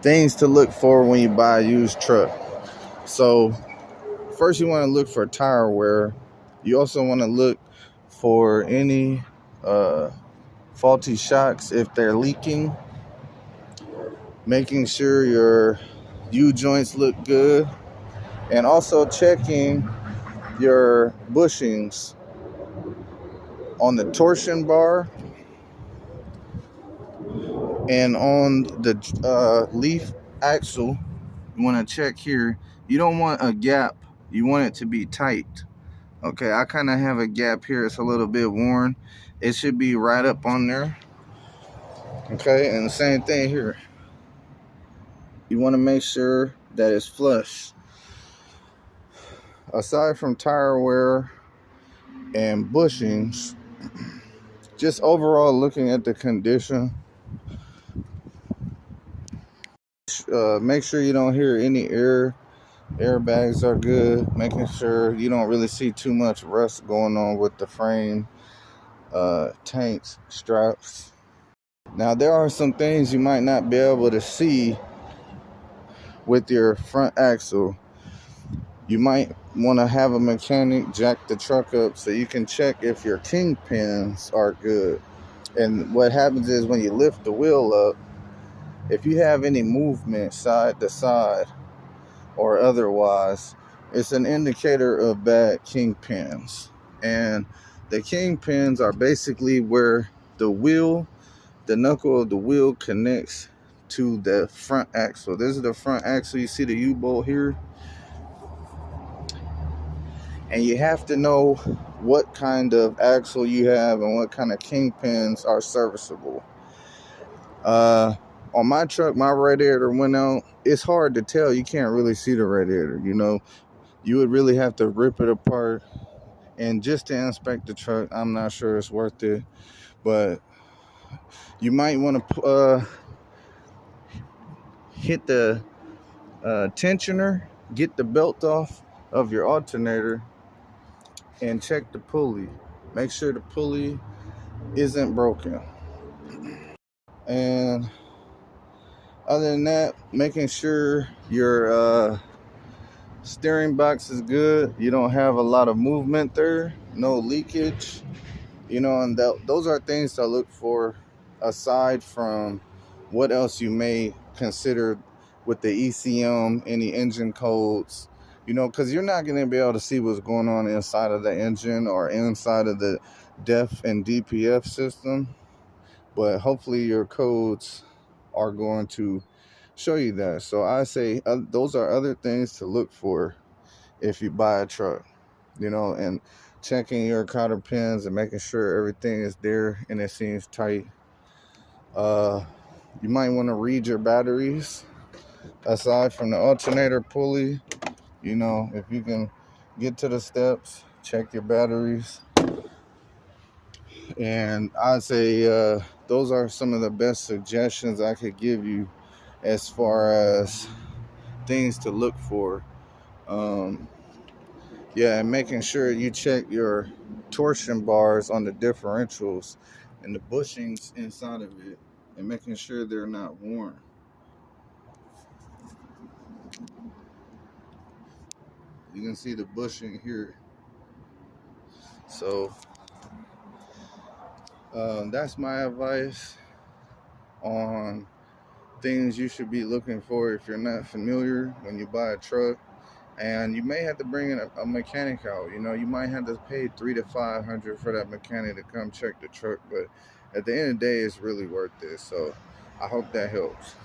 things to look for when you buy a used truck. So first you want to look for tire wear. You also want to look for any faulty shocks if they're leaking. Making sure your U-joints look good. And also checking your bushings on the torsion bar and on the leaf axle. You want to check here. You don't want a gap. You want it to be tight. Okay, I kind of have a gap here. It's a little bit worn. It should be right up on there. Okay, and the same thing here. You want to make sure that it's flush. Aside from tire wear and bushings, just overall looking at the condition, make sure you don't hear any airbags are good, making sure you don't really see too much rust going on with the frame, tanks, straps. Now there are some things you might not be able to see with your front axle. You might want to have a mechanic jack the truck up so you can check if your kingpins are good. And what happens is when you lift the wheel up, if you have any movement side to side or otherwise, it's an indicator of bad kingpins. And the kingpins are basically where the knuckle of the wheel connects to the front axle. This is the front axle. You see the U-bolt here? And you have to know what kind of axle you have and what kind of kingpins are serviceable. On my truck, my radiator went out. It's hard to tell. You can't really see the radiator, you know. You would really have to rip it apart. And just to inspect the truck, I'm not sure it's worth it. But you might want to hit the tensioner, get the belt off of your alternator, and check the pulley. Make sure the pulley isn't broken. And other than that, making sure your steering box is good. You don't have a lot of movement there, no leakage. You know, and those are things to look for aside from what else you may consider with the ECM, any engine codes. You know, because you're not going to be able to see what's going on inside of the engine or inside of the DEF and DPF system. But hopefully your codes are going to show you that. So I say those are other things to look for if you buy a truck. You know, and checking your cotter pins and making sure everything is there and it seems tight. You might want to read your batteries aside from the alternator pulley. You know, if you can get to the steps, check your batteries. And I'd say those are some of the best suggestions I could give you as far as things to look for. Yeah, and making sure you check your torsion bars on the differentials and the bushings inside of it, and making sure they're not worn. You can see the bushing here. So that's my advice on things you should be looking for if you're not familiar when you buy a truck. And you may have to bring in a mechanic out. You know, you might have to pay $300 to $500 for that mechanic to come check the truck. But at the end of the day, it's really worth it. So I hope that helps.